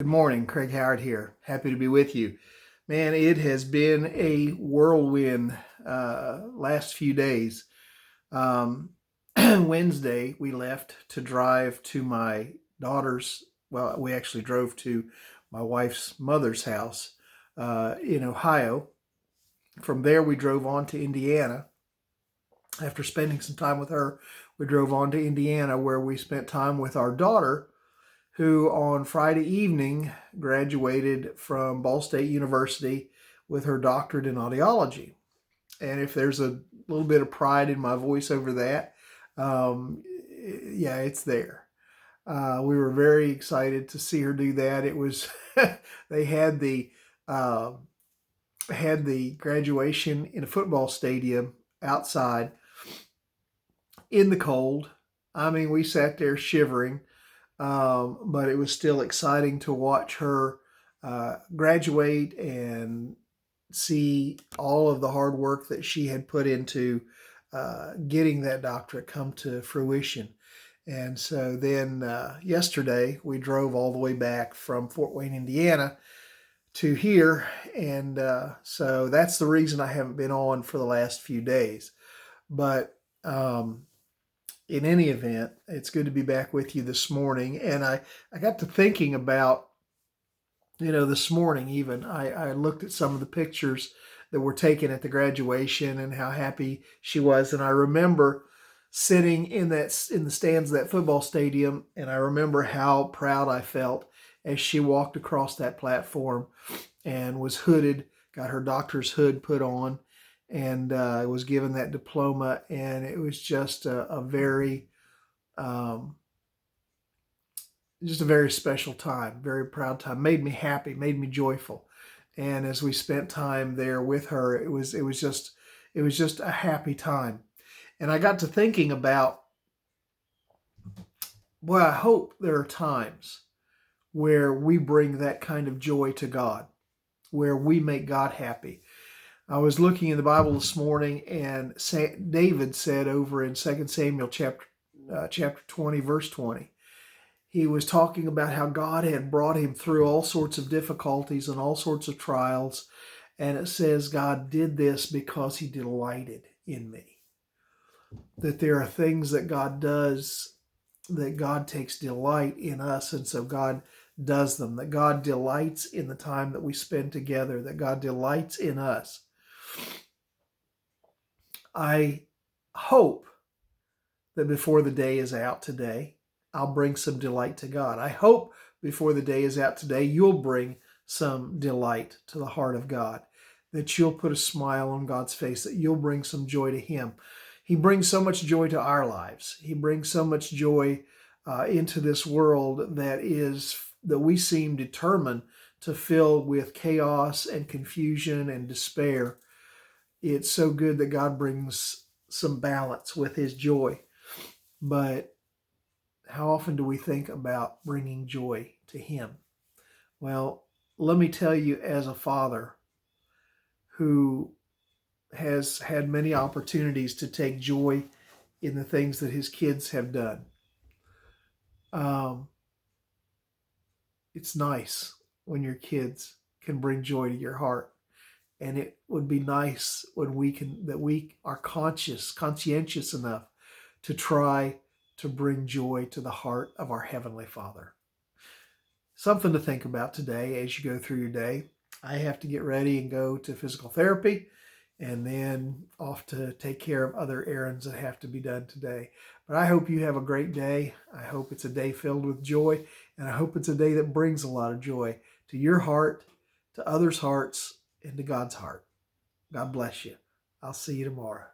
Good morning, Craig Howard here. Happy to be with you. Man, it has been a whirlwind last few days. Um, Wednesday, we left to drive to my daughter's, well, we actually drove to my wife's mother's house in Ohio. From there, we drove on to Indiana. After spending some time with her, we drove on to Indiana where we spent time with our daughter who on Friday evening graduated from Ball State University with her doctorate in audiology. And if there's a little bit of pride in my voice over that, yeah, it's there. We were very excited to see her do that. It was they uh, had the graduation in a football stadium outside in the cold. I mean, we sat there shivering, but it was still exciting to watch her graduate and see all of the hard work that she had put into getting that doctorate come to fruition. And so then yesterday we drove all the way back from Fort Wayne, Indiana to here. And so that's the reason I haven't been on for the last few days. But in any event, it's good to be back with you this morning. And I got to thinking about, this morning even, I looked at some of the pictures that were taken at the graduation and how happy she was. And I remember sitting in the stands of that football stadium, and I remember how proud I felt as she walked across that platform and was hooded, got her doctor's hood put on, and was given that diploma. And it was just a very um, just a very special time, very proud time. Made me happy, made me joyful. And as we spent time there with her, it was just a happy time. And I got to thinking about, well, I hope there are times where we bring that kind of joy to God, where we make God happy. I was looking in the Bible this morning, and David said over in 2 Samuel chapter 20, verse 20, he was talking about how God had brought him through all sorts of difficulties and all sorts of trials. And it says God did this because he delighted in me. That there are things that God does, that God takes delight in us. And so God does them, that God delights in the time that we spend together, that God delights in us. I hope that before the day is out today, I'll bring some delight to God. I hope before the day is out today, you'll bring some delight to the heart of God, that you'll put a smile on God's face, that you'll bring some joy to him. He brings so much joy to our lives. He brings so much joy into this world that we seem determined to fill with chaos and confusion and despair. It's so good that God brings some balance with his joy. But how often do we think about bringing joy to him? Well, let me tell you, as a father who has had many opportunities to take joy in the things that his kids have done, um, it's nice when your kids can bring joy to your heart. And it would be nice when we are conscientious enough to try to bring joy to the heart of our Heavenly Father. Something to think about today as you go through your day. I have to get ready and go to physical therapy, and then off to take care of other errands that have to be done today. But I hope you have a great day. I hope it's a day filled with joy, and I hope it's a day that brings a lot of joy to your heart, to others' hearts, and to God's heart. God bless you. I'll see you tomorrow.